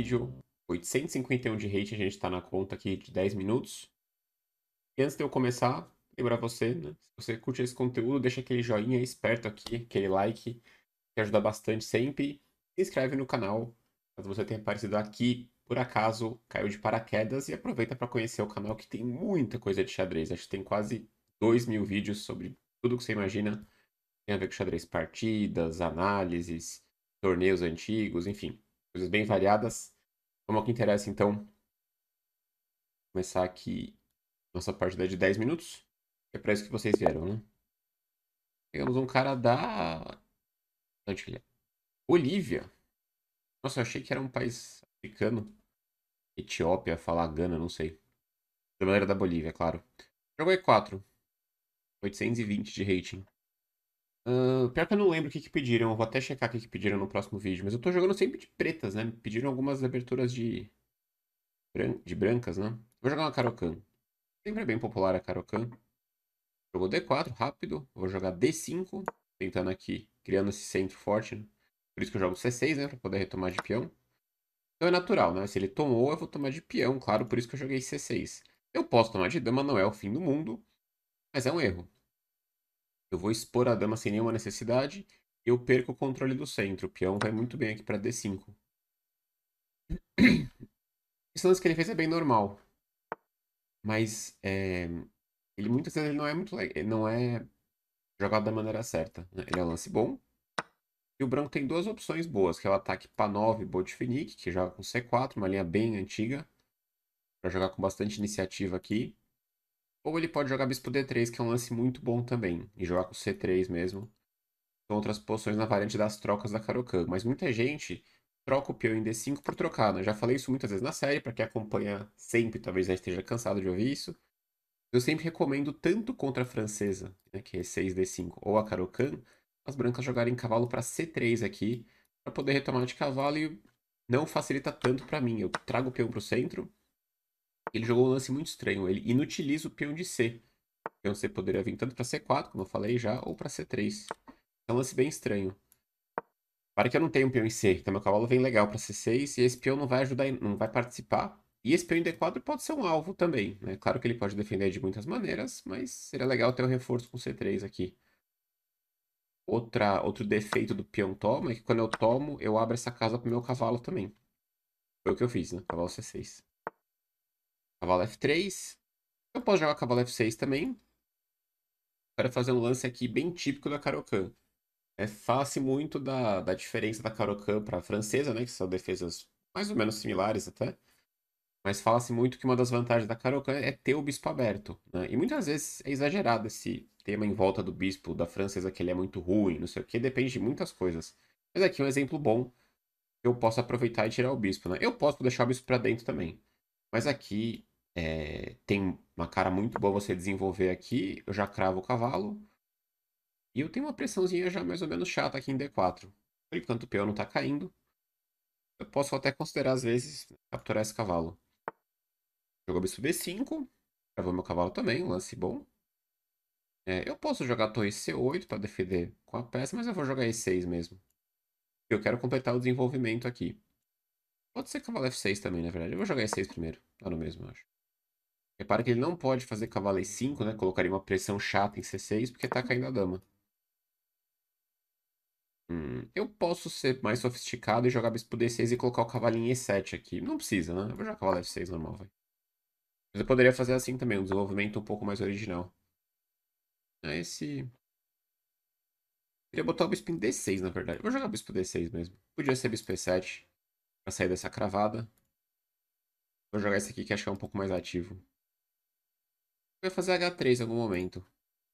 vídeo, 851 de rate, a gente tá na conta aqui de 10 minutos. E antes de eu começar, lembrar você, né? Se você curte esse conteúdo, deixa aquele joinha esperto aqui, aquele like, que ajuda bastante sempre. Se inscreve no canal, caso você tenha aparecido aqui, por acaso, caiu de paraquedas. E aproveita para conhecer o canal, que tem muita coisa de xadrez. Acho que tem quase 2.000 vídeos sobre tudo que você imagina. Tem a ver com xadrez, partidas, análises, torneios antigos, enfim, coisas bem variadas. Vamos ao que interessa, então. Começar aqui nossa partida de 10 minutos. É para isso que vocês vieram, né? Pegamos um cara da. Onde que ele é? Bolívia. Nossa, eu achei que era um país africano. Etiópia, falar Gana, não sei. Da maneira da Bolívia, claro. Jogou E4. 820 de rating. Pior que eu não lembro o que pediram. Eu vou até checar o que pediram no próximo vídeo. Mas eu tô jogando sempre de pretas, né? Me pediram algumas aberturas de brancas, né? Vou jogar uma Caro-Kann. Sempre é bem popular a Caro-Kann. Jogou D4, rápido. Vou jogar D5. Tentando aqui, criando esse centro forte, né? Por isso que eu jogo C6, né? Pra poder retomar de peão. Então é natural, né? Se ele tomou, eu vou tomar de peão, claro. Por isso que eu joguei C6. Eu posso tomar de dama, não é o fim do mundo. Mas é um erro. Eu vou expor a dama sem nenhuma necessidade. Eu perco o controle do centro. O peão vai muito bem aqui pra D5. Esse lance que ele fez é bem normal. Mas ele muitas vezes ele não é muito ele não é jogado da maneira certa, né? Ele é um lance bom. E o branco tem duas opções boas, que é o ataque P9 Botvinnik, que joga com C4, uma linha bem antiga, para jogar com bastante iniciativa aqui. Ou ele pode jogar Bispo D3, que é um lance muito bom também, e jogar com C3 mesmo. São outras posições na variante das trocas da Caro-Kann. Mas muita gente troca o peão em D5 por trocar, né? Já falei isso muitas vezes na série, para quem acompanha sempre, talvez já esteja cansado de ouvir isso. Eu sempre recomendo tanto contra a francesa, né, que é E6D5, ou a Caro-Kann, as brancas jogarem cavalo para C3 aqui, para poder retomar de cavalo e não facilita tanto para mim. Eu trago o peão para o centro, ele jogou um lance muito estranho, ele inutiliza o peão de C. O peão C poderia vir tanto para C4, como eu falei já, ou para C3. É um lance bem estranho. Para que eu não tenha um peão em C, então meu cavalo vem legal para C6 e esse peão não vai ajudar, não vai participar. E esse peão em D4 pode ser um alvo também, né? Claro que ele pode defender de muitas maneiras, mas seria legal ter o reforço com C3 aqui. Outro defeito do peão toma é que quando eu tomo, eu abro essa casa pro meu cavalo também. Foi o que eu fiz, né? Cavalo C6. Cavalo F3. Eu posso jogar cavalo F6 também. Para fazer um lance aqui bem típico da Caro-Kann. Fala-se muito da diferença da Caro-Kann para a francesa, né? Que são defesas mais ou menos similares até. Mas fala-se muito que uma das vantagens da Caro-Kann é ter o bispo aberto, né? E muitas vezes é exagerado esse tema em volta do bispo da francesa, que ele é muito ruim, não sei o que, depende de muitas coisas. Mas aqui é um exemplo bom que eu posso aproveitar e tirar o bispo, né? Eu posso deixar o bispo para dentro também. Mas aqui tem uma cara muito boa você desenvolver aqui. Eu já cravo o cavalo. E eu tenho uma pressãozinha já mais ou menos chata aqui em D4. Por enquanto o peão não tá caindo. Eu posso até considerar, às vezes, capturar esse cavalo. Jogou bispo B5. Travou meu cavalo também, um lance bom. Eu posso jogar torre C8 para defender com a peça, mas eu vou jogar E6 mesmo. Eu quero completar o desenvolvimento aqui. Pode ser cavalo F6 também, na verdade. Eu vou jogar E6 primeiro. Tá no mesmo, eu acho. Repara que ele não pode fazer cavalo E5, né? Colocaria uma pressão chata em C6 porque tá caindo a dama. Eu posso ser mais sofisticado e jogar bispo D6 e colocar o cavalinho em E7 aqui. Não precisa, né? Eu vou jogar cavalo F6 normal, vai. Mas eu poderia fazer assim também, um desenvolvimento um pouco mais original. Esse. Queria botar o bispo em D6, na verdade. Vou jogar bispo D6 mesmo. Podia ser bispo E7 pra sair dessa cravada. Vou jogar esse aqui que acho que é um pouco mais ativo. Vai fazer H3 em algum momento,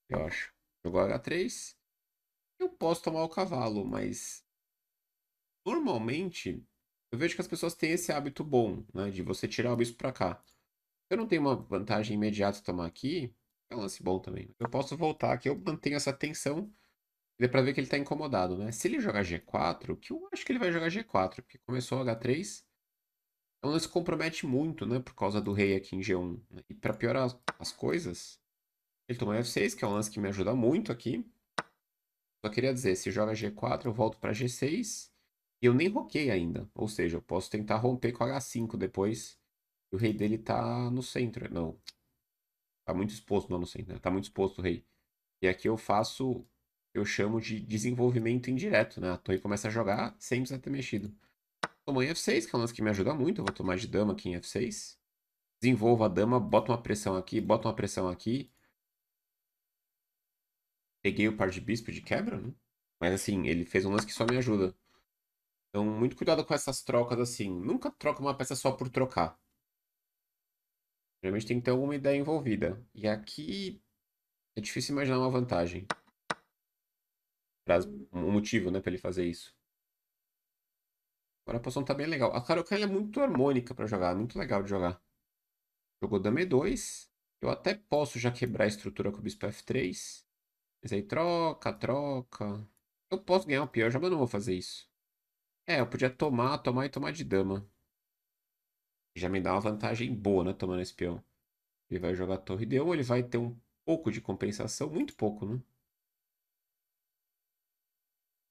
eu acho. Jogou H3. Eu posso tomar o cavalo, mas normalmente eu vejo que as pessoas têm esse hábito bom, né? De você tirar o bispo pra cá. Eu não tenho uma vantagem imediata de tomar aqui. É um lance bom também. Eu posso voltar aqui, eu mantenho essa tensão. E dá pra ver que ele tá incomodado, né? Se ele jogar G4, que eu acho que ele vai jogar G4, porque começou H3. É um lance que compromete muito, né? Por causa do rei aqui em G1. Né? E pra piorar as coisas, ele tomou F6, que é um lance que me ajuda muito aqui. Só queria dizer, se joga G4, eu volto pra G6. E eu nem roquei ainda. Ou seja, eu posso tentar romper com H5 depois. E o rei dele tá no centro. Não, tá muito exposto, não no centro, né? Tá muito exposto o rei. E aqui eu faço, eu chamo de desenvolvimento indireto, né? A torre começa a jogar sem precisar ter mexido. Tomou em F6, que é um lance que me ajuda muito. Eu vou tomar de dama aqui em F6. Desenvolvo a dama, boto uma pressão aqui, boto uma pressão aqui. Peguei o par de bispo de quebra, né? Mas assim, ele fez um lance que só me ajuda. Então, muito cuidado com essas trocas assim. Nunca troca uma peça só por trocar. Geralmente tem que ter alguma ideia envolvida. E aqui é difícil imaginar uma vantagem. Um motivo, né, pra ele fazer isso. Agora a posição tá bem legal. A Karokan é muito harmônica pra jogar, muito legal de jogar. Jogou dama E2. Eu até posso já quebrar a estrutura com o bispo F3. Mas aí troca, troca. Eu posso ganhar o peão já, mas eu não vou fazer isso. É, eu podia tomar, tomar e tomar de dama. Já me dá uma vantagem boa, né, tomando esse peão. Ele vai jogar torre D1, ele vai ter um pouco de compensação, muito pouco, né?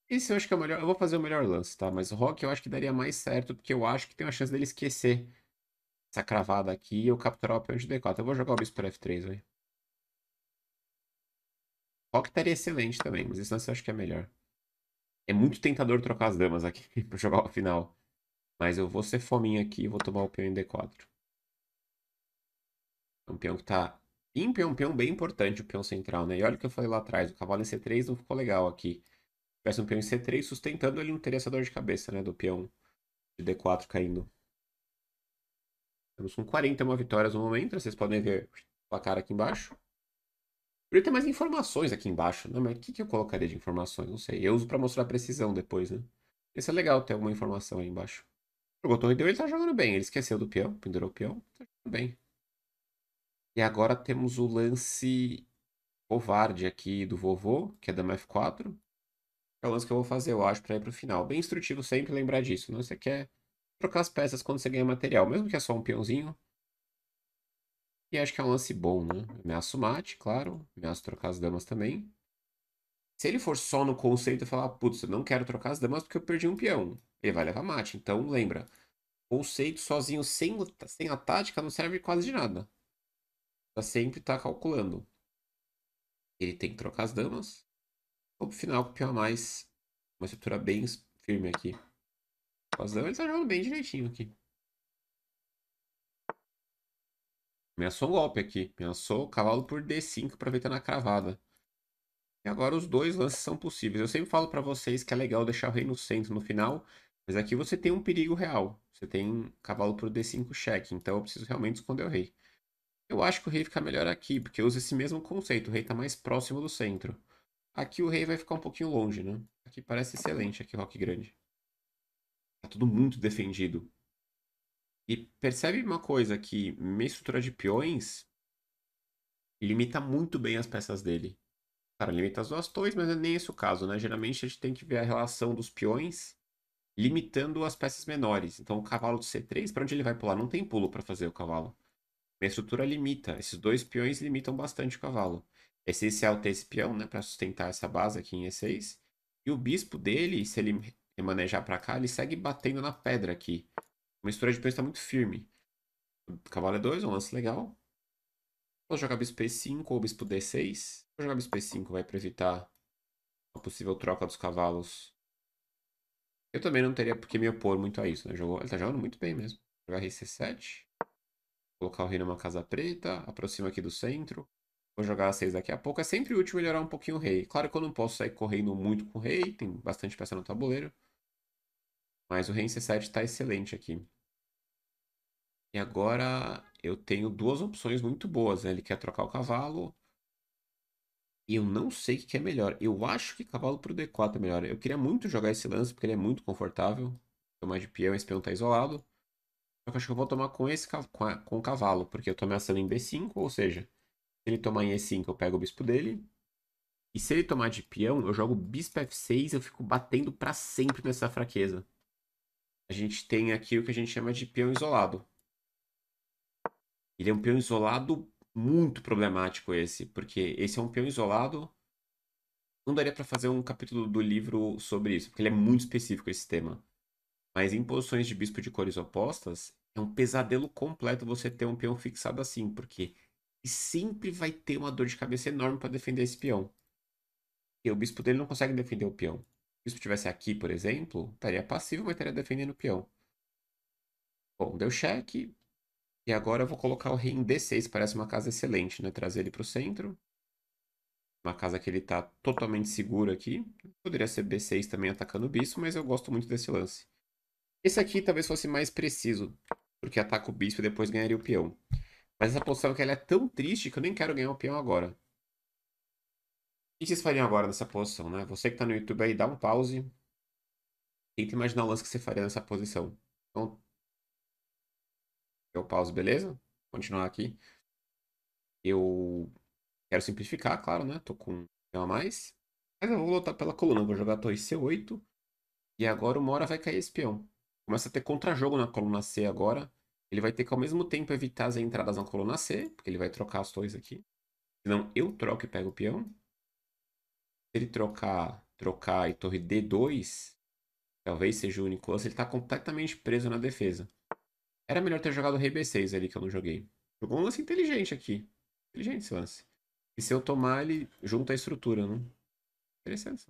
Esse eu acho que é o melhor. Eu vou fazer o melhor lance, tá? Mas o Rock eu acho que daria mais certo, porque eu acho que tem uma chance dele esquecer essa cravada aqui e eu capturar o peão de D4. Eu vou jogar o bispo por F3, velho. Rock estaria excelente também, mas esse lance eu acho que é melhor. É muito tentador trocar as damas aqui pra jogar o final. Mas eu vou ser fominha aqui e vou tomar o peão em D4. É um peão que tá ímpio, é um peão bem importante, o peão central, né? E olha o que eu falei lá atrás, o cavalo em C3 não ficou legal aqui. Se tivesse um peão em C3 sustentando, ele não teria essa dor de cabeça, né? Do peão de D4 caindo. Estamos com 41 vitórias no momento, vocês podem ver o placar aqui embaixo. Poderia ter mais informações aqui embaixo, né? Mas o que que eu colocaria de informações? Não sei. Eu uso pra mostrar a precisão depois, né? Isso é legal ter alguma informação aí embaixo. Jogou torre deu, ele tá jogando bem. Ele esqueceu do peão, pendurou o peão, tá jogando bem. E agora temos o lance covarde aqui do vovô, que é dama F4. É o lance que eu vou fazer, eu acho, pra ir pro final. Bem instrutivo sempre lembrar disso, né? Você quer trocar as peças quando você ganha material, mesmo que é só um peãozinho. E acho que é um lance bom, né? Ameaço mate, claro. Ameaço trocar as damas também. Se ele for só no conceito e falar, putz, eu não quero trocar as damas porque eu perdi um peão, ele vai levar mate. Então, lembra, conceito sozinho sem a tática não serve quase de nada. Tá sempre tá calculando. Ele tem que trocar as damas. Ou pro final, com o peão a mais. Uma estrutura bem firme aqui. Com as damas, ele tá jogando bem direitinho aqui. Ameaçou um golpe aqui. Ameaçou o cavalo por D5, aproveitando a cravada. E agora os dois lances são possíveis. Eu sempre falo pra vocês que é legal deixar o rei no centro no final, mas aqui você tem um perigo real. Você tem cavalo por D5 cheque, então eu preciso realmente esconder o rei. Eu acho que o rei fica melhor aqui, porque usa esse mesmo conceito. O rei tá mais próximo do centro. Aqui o rei vai ficar um pouquinho longe, né? Aqui parece excelente, aqui Roque Grande. Tá tudo muito defendido. E percebe uma coisa, que minha estrutura de peões limita muito bem as peças dele. Cara, limita as duas torres, mas não é nem esse o caso, né? Geralmente a gente tem que ver a relação dos peões limitando as peças menores. Então o cavalo de C3, para onde ele vai pular? Não tem pulo para fazer o cavalo. Minha estrutura limita. Esses dois peões limitam bastante o cavalo. É essencial ter esse peão, né, para sustentar essa base aqui em E6. E o bispo dele, se ele remanejar para cá, ele segue batendo na pedra aqui. Uma estrutura de peões está muito firme. O cavalo E2, um lance legal. Vou jogar bispo E5 ou bispo D6. Vou jogar bispo E5, vai para evitar uma possível troca dos cavalos. Eu também não teria por que me opor muito a isso, né? Ele tá jogando muito bem mesmo. Jogar rei C7. Colocar o rei numa casa preta. Aproxima aqui do centro. Vou jogar A6 daqui a pouco. É sempre útil melhorar um pouquinho o rei. Claro que eu não posso sair correndo muito com o rei. Tem bastante peça no tabuleiro. Mas o rei em C7 tá excelente aqui. E agora eu tenho duas opções muito boas, né? Ele quer trocar o cavalo. E eu não sei o que é melhor. Eu acho que cavalo pro D4 é melhor. Eu queria muito jogar esse lance, porque ele é muito confortável. Tomar de peão, esse peão tá isolado. Só que eu acho que eu vou tomar com com o cavalo, porque eu tô ameaçando em B5, ou seja, se ele tomar em E5, eu pego o bispo dele. E se ele tomar de peão, eu jogo bispo F6, eu fico batendo pra sempre nessa fraqueza. A gente tem aqui o que a gente chama de peão isolado. Ele é um peão isolado muito problemático esse, porque esse é um peão isolado. Não daria pra fazer um capítulo do livro sobre isso, porque ele é muito específico esse tema. Mas em posições de bispo de cores opostas, é um pesadelo completo você ter um peão fixado assim, porque sempre vai ter uma dor de cabeça enorme para defender esse peão. E o bispo dele não consegue defender o peão. Se o bispo estivesse aqui, por exemplo, estaria passivo, mas estaria defendendo o peão. Bom, deu cheque. E agora eu vou colocar o rei em D6. Parece uma casa excelente, né? Trazer ele para o centro. Uma casa que ele está totalmente seguro aqui. Poderia ser B6 também atacando o bispo, mas eu gosto muito desse lance. Esse aqui talvez fosse mais preciso, porque ataca o bispo e depois ganharia o peão. Mas essa posição que ela é tão triste que eu nem quero ganhar o peão agora. O que vocês fariam agora nessa posição, né? Você que tá no YouTube aí, dá um pause. Tenta imaginar o lance que você faria nessa posição. Então, eu pause, beleza? Continuar aqui. Eu quero simplificar, claro, né? Tô com um peão a mais. Mas eu vou lutar pela coluna. Eu vou jogar a torre C8. E agora uma hora vai cair esse peão. Começa a ter contra-jogo na coluna C agora. Ele vai ter que ao mesmo tempo evitar as entradas na coluna C, porque ele vai trocar as torres aqui. Senão eu troco e pego o peão. Se ele trocar e torre D2, talvez seja o único lance, ele tá completamente preso na defesa. Era melhor ter jogado o rei B6 ali que eu não joguei. Jogou um lance inteligente aqui. Inteligente esse lance. E se eu tomar, ele junta a estrutura, né? Interessante.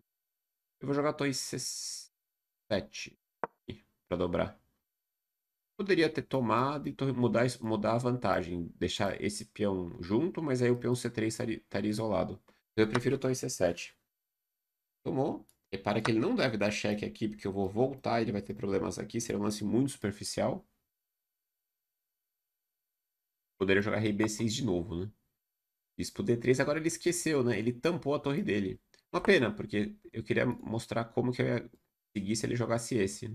Eu vou jogar a torre C7 pra dobrar. Poderia ter tomado e mudar a vantagem. Deixar esse peão junto, mas aí o peão C3 estaria isolado. Eu prefiro o torre C7. Tomou. Repara que ele não deve dar cheque aqui, porque eu vou voltar, ele vai ter problemas aqui. Seria um lance muito superficial. Poderia jogar rei B6 de novo, né? Bispo D3, agora ele esqueceu, né? Ele tampou a torre dele. Uma pena, porque eu queria mostrar como que eu ia seguir se ele jogasse esse.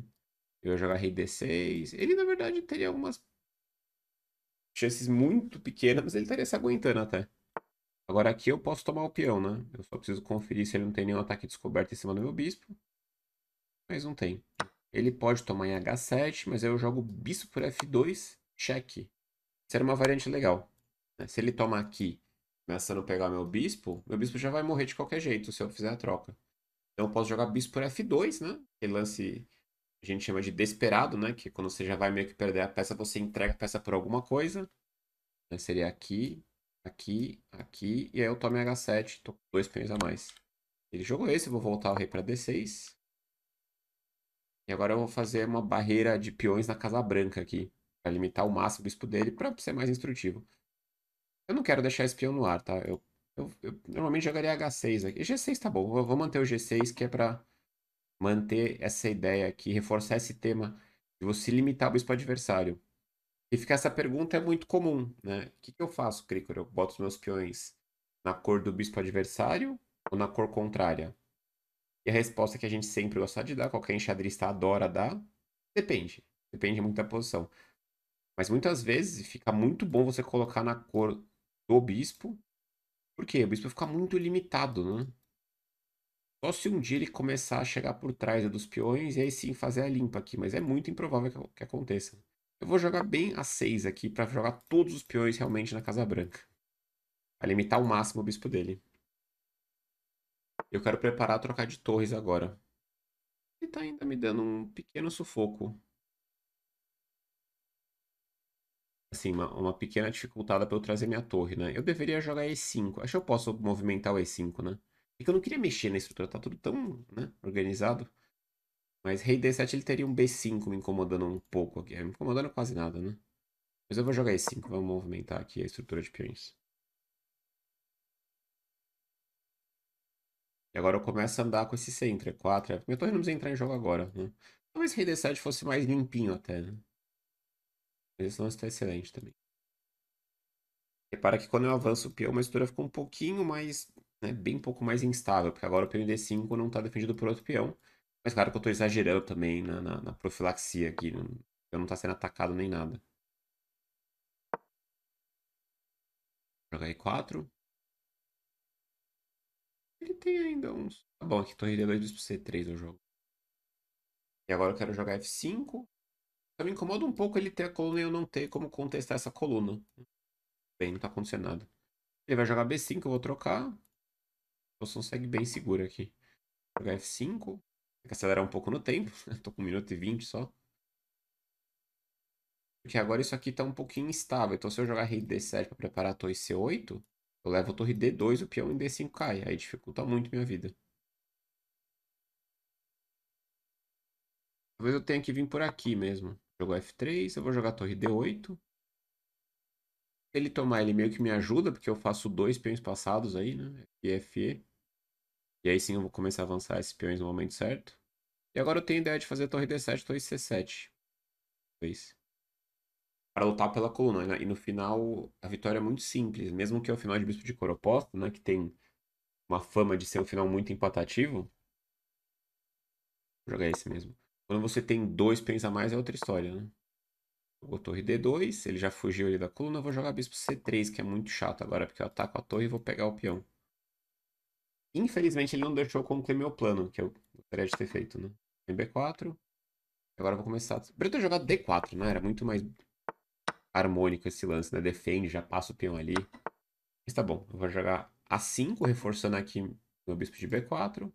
Eu ia jogar rei D6. Ele, na verdade, teria algumas chances muito pequenas, mas ele estaria se aguentando até. Agora aqui eu posso tomar o peão, né? Eu só preciso conferir se ele não tem nenhum ataque descoberto em cima do meu bispo. Mas não tem. Ele pode tomar em H7, mas aí eu jogo bispo por F2, cheque. Isso era uma variante legal, né? Se ele toma aqui, começando a pegar meu bispo já vai morrer de qualquer jeito se eu fizer a troca. Então eu posso jogar bispo por F2, né? Aquele lance a gente chama de desesperado, né? Que quando você já vai meio que perder a peça, você entrega a peça por alguma coisa. Né? Seria aqui, aqui, aqui, e aí eu tomo em H7, tô com 2 peões a mais. Ele jogou esse, eu vou voltar o rei para D6. E agora eu vou fazer uma barreira de peões na Casa Branca aqui, para limitar o máximo o bispo dele, para ser mais instrutivo. Eu não quero deixar esse peão no ar, tá? Eu normalmente jogaria H6 aqui. G6 tá bom, eu vou manter o G6, que é para manter essa ideia aqui, reforçar esse tema de você limitar o bispo adversário. E fica essa pergunta é muito comum, né? O que que eu faço, Cricor? Eu boto os meus peões na cor do bispo adversário ou na cor contrária? E a resposta que a gente sempre gosta de dar, qualquer enxadrista adora dar, depende. Depende muito da posição. Mas muitas vezes fica muito bom você colocar na cor do bispo, porque o bispo fica muito limitado, né? Só se um dia ele começar a chegar por trás dos peões e aí sim fazer a limpa aqui, mas é muito improvável que aconteça. Eu vou jogar bem a 6 aqui para jogar todos os peões realmente na Casa Branca, para limitar ao máximo o bispo dele. Eu quero preparar a trocar de torres agora. Ele tá ainda me dando um pequeno sufoco. Assim, uma pequena dificultada para eu trazer minha torre, né? Eu deveria jogar E5. Acho que eu posso movimentar o E5, né? Porque eu não queria mexer na estrutura, tá tudo tão, né, organizado. Mas rei D7 ele teria um B5 me incomodando um pouco aqui. Me incomodando quase nada, né? Mas eu vou jogar E5, vamos movimentar aqui a estrutura de peões. E agora eu começo a andar com esse centro, E4. Minha torre não precisa entrar em jogo agora, né? Talvez rei D7 fosse mais limpinho até, né? Mas esse lance tá excelente também. Repara que quando eu avanço o peão, a estrutura fica um pouquinho mais, né, bem pouco mais instável, porque agora o peão em D5 não está defendido por outro peão. Mas claro que eu estou exagerando também na profilaxia aqui, não está sendo atacado nem nada. Jogar E4. Ele tem ainda uns. Tá bom, aqui torre D2 bispo C3 eu jogo. E agora eu quero jogar F5. Só me incomoda um pouco ele ter a coluna e eu não ter como contestar essa coluna. Bem, não tá acontecendo nada. Ele vai jogar B5, eu vou trocar. A posição segue bem segura aqui. Jogar F5. Tem que acelerar um pouco no tempo. Tô com 1 minuto e 20 só. Porque agora isso aqui tá um pouquinho instável. Então se eu jogar rei D7 pra preparar a torre C8, eu levo a torre D2, o peão em D5 cai. Aí dificulta muito minha vida. Talvez eu tenha que vir por aqui mesmo. Jogou F3, eu vou jogar a torre D8. Se ele tomar, ele meio que me ajuda, porque eu faço 2 peões passados aí, né? F e FE. E aí sim eu vou começar a avançar esses peões no momento certo. E agora eu tenho a ideia de fazer a torre D7, torre C7. Talvez. Para lutar pela coluna, né? E no final, a vitória é muito simples. Mesmo que é o final de Bispo de Cor Oposto, né? Que tem uma fama de ser um final muito empatativo. Vou jogar esse mesmo. Quando você tem 2 peões a mais, é outra história, né? Jogou torre D2, ele já fugiu ali da coluna. Eu vou jogar bispo C3, que é muito chato agora, porque eu ataco a torre e vou pegar o peão. Infelizmente, ele não deixou concluir meu plano, que eu gostaria de ter feito, né? Em B4. Agora eu vou começar. Poderia ter jogado D4, né? Era muito mais harmônico esse lance, né? Defende, já passa o peão ali. Mas tá bom, eu vou jogar A5, reforçando aqui meu bispo de B4.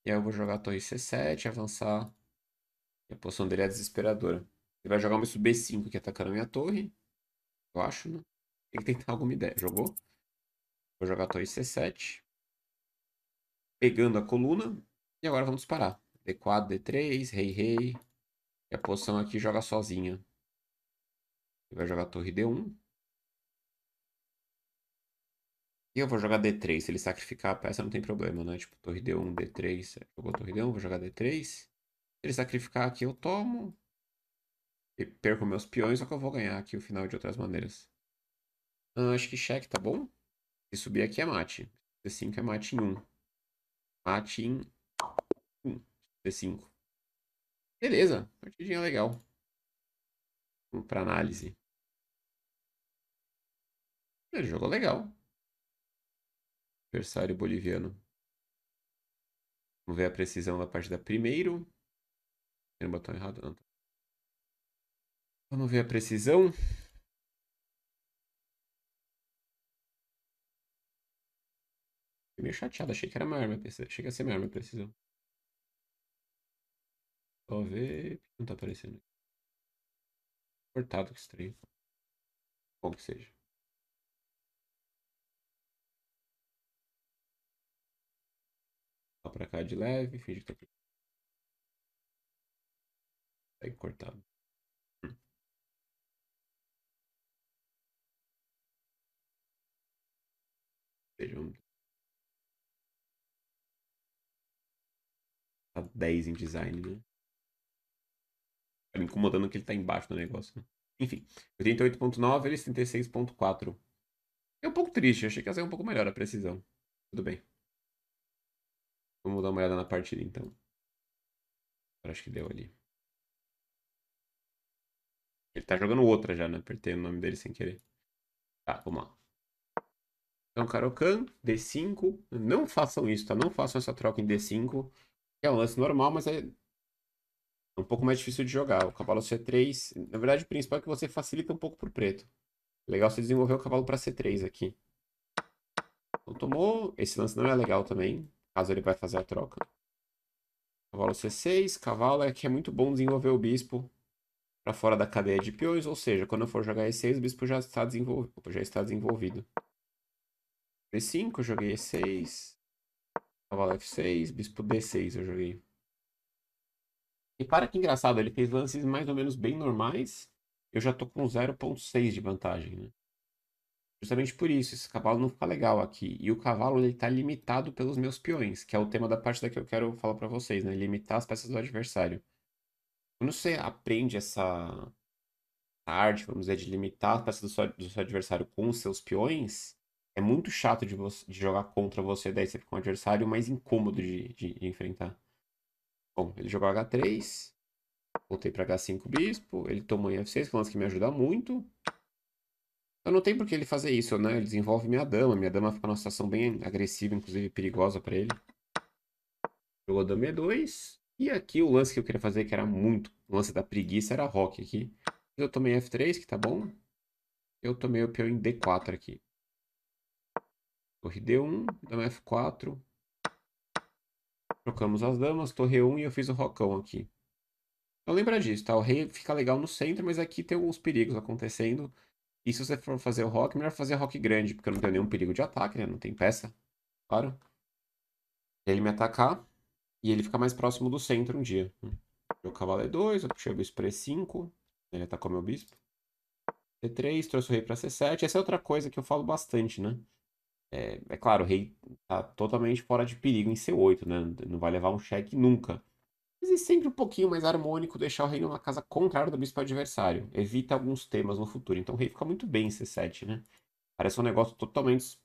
E aí eu vou jogar a torre C7, avançar. E a posição dele é desesperadora. Ele vai jogar um bispo B5 aqui atacando a minha torre. Eu acho, né? Tem que tentar alguma ideia. Jogou? Vou jogar a torre C7. Pegando a coluna. E agora vamos parar. D4, D3, rei, rei. E a posição aqui joga sozinha. Ele vai jogar a torre D1. E eu vou jogar D3. Se ele sacrificar a peça, não tem problema, né? Tipo, torre D1, D3. Jogou torre D1, vou jogar D3. Se ele sacrificar aqui, eu tomo. E perco meus peões, só que eu vou ganhar aqui o final de outras maneiras. Acho que cheque, tá bom? Se subir aqui é mate. D5 é mate em 1. Mate em 1. D5. Beleza, partidinha legal. Vamos pra análise. Ele jogou legal. Adversário boliviano. Vamos ver a precisão da partida primeiro. Tem um botão errado, não. Vamos ver a precisão. Fiquei meio chateado, achei que era maior minha precisão. Achei que ia ser maior minha precisão. Só ver. Não tá aparecendo. Cortado, que estranho. Bom que seja. Lá pra cá de leve. Finge que tá cortado. Hum. Veja, tá 10 em design, né? Tá me incomodando que ele tá embaixo do negócio, né? Enfim, 88,9, eles 36,4. É um pouco triste, achei que ia ser um pouco melhor a precisão. Tudo bem. Vamos dar uma olhada na partida então. Acho que deu ali. Ele tá jogando outra já, né? Apertei o nome dele sem querer. Tá, vamos lá. Então, Karokan, D5. Não façam isso, tá? Não façam essa troca em D5. É um lance normal, mas é um pouco mais difícil de jogar. O cavalo C3. Na verdade, o principal é que você facilita um pouco pro preto. Legal você desenvolver o cavalo para C3 aqui. Então, tomou. Esse lance não é legal também, caso ele vai fazer a troca. Cavalo C6. Cavalo é que é muito bom desenvolver o bispo para fora da cadeia de peões, ou seja, quando eu for jogar E6, o bispo já está desenvolvido. B5, eu joguei E6, cavalo F6, bispo D6 eu joguei. E para que engraçado, ele fez lances mais ou menos bem normais, eu já tô com 0,6 de vantagem, né? Justamente por isso, esse cavalo não fica legal aqui. E o cavalo, ele tá limitado pelos meus peões, que é o tema da partida que eu quero falar para vocês, né? Limitar as peças do adversário. Quando você aprende essa arte, vamos dizer, de limitar as peças do seu adversário com os seus peões, é muito chato de jogar contra você, daí você fica um adversário mais incômodo de enfrentar. Bom, ele jogou H3, voltei para H5 bispo, ele tomou em F6, que é um lance que me ajuda muito. Eu não tem por que ele fazer isso, né? Ele desenvolve minha dama fica numa situação bem agressiva, inclusive perigosa para ele. Jogou dama E2, e aqui o lance que eu queria fazer, que era muito, o lance da preguiça, era rock aqui. Eu tomei F3, que tá bom. Eu tomei o peão em D4 aqui. Torre D1, dama F4. Trocamos as damas, torre 1 e eu fiz o rocão aqui. Então lembra disso, tá? O rei fica legal no centro, mas aqui tem alguns perigos acontecendo. E se você for fazer o rock, melhor fazer rock grande, porque eu não tenho nenhum perigo de ataque, né? Não tem peça, claro. Ele me atacar e ele fica mais próximo do centro um dia. Meu cavalo é 2, eu puxei o bispo para E5. Ele atacou meu bispo. C3, trouxe o rei para C7. Essa é outra coisa que eu falo bastante, né? É claro, o rei tá totalmente fora de perigo em C8, né? Não vai levar um cheque nunca. Mas é sempre um pouquinho mais harmônico deixar o rei numa casa contrária do bispo adversário. Evita alguns temas no futuro. Então o rei fica muito bem em C7, né? Parece um negócio totalmente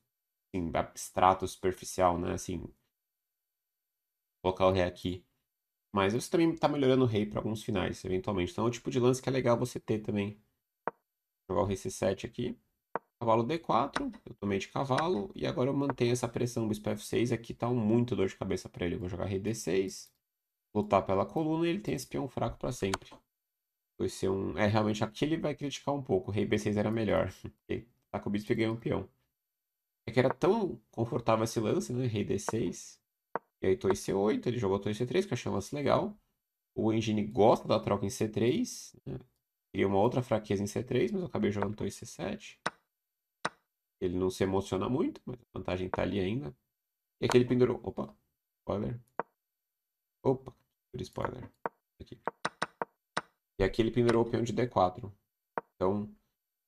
assim, abstrato, superficial, né? Assim, colocar o rei aqui. Mas você também tá melhorando o rei para alguns finais, eventualmente. Então é o tipo de lance que é legal você ter também. Jogar o rei C7 aqui. Cavalo D4, eu tomei de cavalo. E agora eu mantenho essa pressão bispo F6. Aqui tá muito dor de cabeça para ele. Eu vou jogar rei D6. Lutar pela coluna e ele tem esse peão fraco para sempre. Vai ser um. É, realmente aqui ele vai criticar um pouco. O rei B6 era melhor. Tá com o bispo e ganhou um peão. É que era tão confortável esse lance, né? Rei D6. E aí torre C8, ele jogou torre C3, que eu achei um lance legal. O Engine gosta da troca em C3, né? Queria uma outra fraqueza em C3, mas eu acabei jogando torre C7. Ele não se emociona muito, mas a vantagem tá ali ainda. E aqui ele pendurou. Opa, spoiler. Opa, por spoiler. Aqui. E aqui ele pendurou o peão de D4. Então, se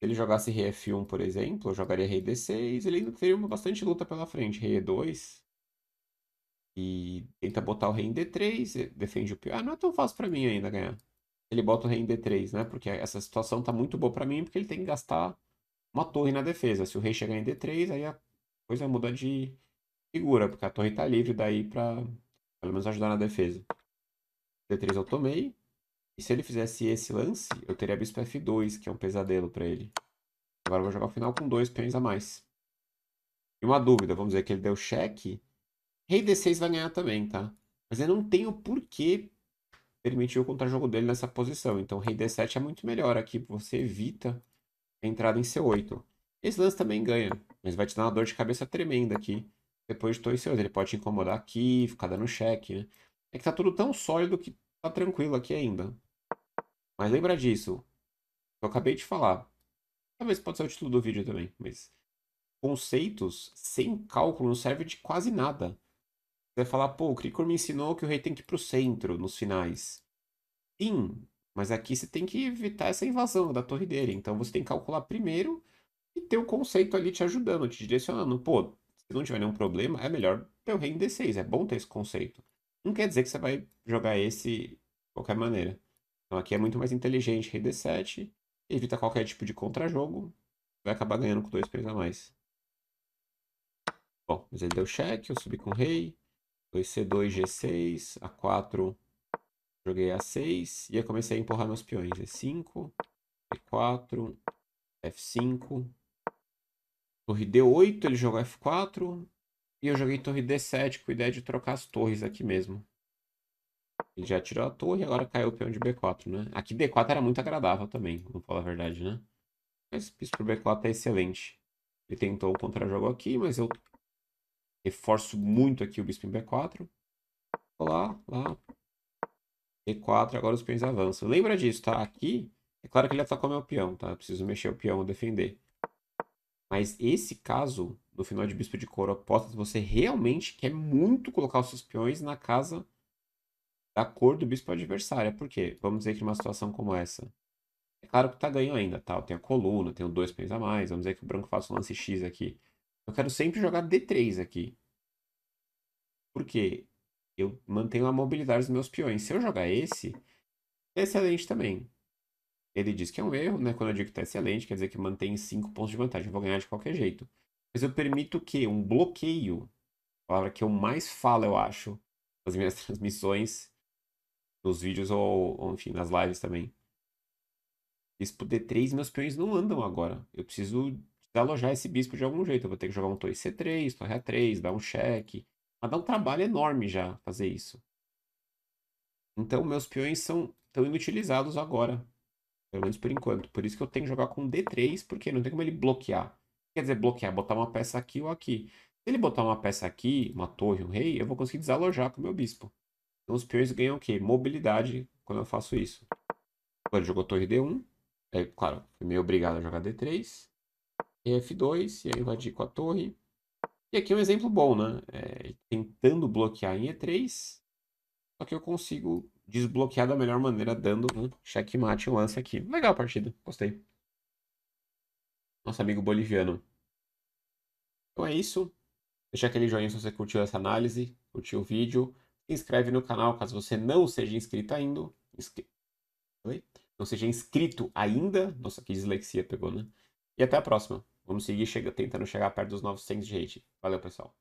ele jogasse rei F1, por exemplo, eu jogaria rei D6, ele ainda teria bastante luta pela frente. Rei E2. E tenta botar o rei em D3, defende o peão. Ah, não é tão fácil pra mim ainda ganhar. Ele bota o rei em D3, né? Porque essa situação tá muito boa pra mim, porque ele tem que gastar uma torre na defesa. Se o rei chegar em D3, aí a coisa muda de figura, porque a torre tá livre daí pra pelo menos ajudar na defesa. D3 eu tomei. E se ele fizesse esse lance, eu teria bispo F2, que é um pesadelo pra ele. Agora eu vou jogar o final com 2 peões a mais. E uma dúvida, vamos dizer que ele deu cheque. Rei D6 vai ganhar também, tá? Mas eu não tenho por que permitir o contra-jogo dele nessa posição. Então rei D7 é muito melhor aqui, você evita a entrada em C8. Esse lance também ganha, mas vai te dar uma dor de cabeça tremenda aqui. Depois de torre C8, ele pode te incomodar aqui, ficar dando cheque, né? É que tá tudo tão sólido que tá tranquilo aqui ainda. Mas lembra disso, eu acabei de falar. Talvez pode ser o título do vídeo também, mas conceitos sem cálculo não serve de quase nada. Você vai falar, pô, o Cricor me ensinou que o rei tem que ir pro centro nos finais. Sim, mas aqui você tem que evitar essa invasão da torre dele. Então você tem que calcular primeiro e ter o conceito ali te ajudando, te direcionando. Pô, se não tiver nenhum problema, é melhor ter o rei em D6. É bom ter esse conceito. Não quer dizer que você vai jogar esse de qualquer maneira. Então aqui é muito mais inteligente, rei D7, evita qualquer tipo de contra-jogo, vai acabar ganhando com 2 peões a mais. Bom, mas ele deu cheque, eu subi com o rei, 2C2, G6, A4, joguei A6, e aí comecei a empurrar meus peões. E5, E4, F5, torre D8, ele jogou F4, e eu joguei torre D7 com a ideia de trocar as torres aqui mesmo. Ele já tirou a torre, agora caiu o peão de B4, né? Aqui D4 era muito agradável também, vamos falar a verdade, né? Mas bispo por B4 é excelente. Ele tentou o contra-jogo aqui, mas eu reforço muito aqui o bispo em B4. Lá, lá, E4, agora os peões avançam. Lembra disso, tá? Aqui, é claro que ele atacou meu peão, tá? Eu preciso mexer o peão e defender. Mas esse caso, no final de Bispo de Couro, aposta que você realmente quer muito colocar os seus peões na casa da cor do bispo adversário. Por quê? Vamos dizer que numa situação como essa. É claro que tá ganho ainda, tá? Eu tenho a coluna, tenho 2 peões a mais. Vamos dizer que o branco faça um lance X aqui. Eu quero sempre jogar D3 aqui. Por quê? Eu mantenho a mobilidade dos meus peões. Se eu jogar esse, é excelente também. Ele diz que é um erro, né? Quando eu digo que tá excelente, quer dizer que mantém 5 pontos de vantagem. Eu vou ganhar de qualquer jeito. Mas eu permito que um bloqueio, a palavra que eu mais falo, eu acho, nas minhas transmissões, nos vídeos ou enfim, nas lives também. Bispo D3, meus peões não andam agora. Eu preciso desalojar esse bispo de algum jeito. Eu vou ter que jogar um torre C3, torre A3, dar um cheque. Mas dá um trabalho enorme já fazer isso. Então, meus peões são tão inutilizados agora. Pelo menos por enquanto. Por isso que eu tenho que jogar com D3, porque não tem como ele bloquear. Quer dizer, bloquear, botar uma peça aqui ou aqui. Se ele botar uma peça aqui, uma torre, um rei, eu vou conseguir desalojar com o meu bispo. Então os peões ganham o quê? Mobilidade quando eu faço isso. Agora ele jogou torre D1. É, claro, fui meio obrigado a jogar D3. E F2, e aí invadi com a torre. E aqui é um exemplo bom, né? Tentando bloquear em E3, só que eu consigo desbloquear da melhor maneira, dando um checkmate, um lance aqui. Legal a partida, gostei. Nosso amigo boliviano. Então é isso. Deixa aquele joinha se você curtiu essa análise, curtiu o vídeo. Se inscreve no canal caso você não seja inscrito ainda. Oi? Não seja inscrito ainda. Nossa, que dislexia pegou, né? E até a próxima. Vamos seguir tentando chegar perto dos 900 de hate. Valeu, pessoal.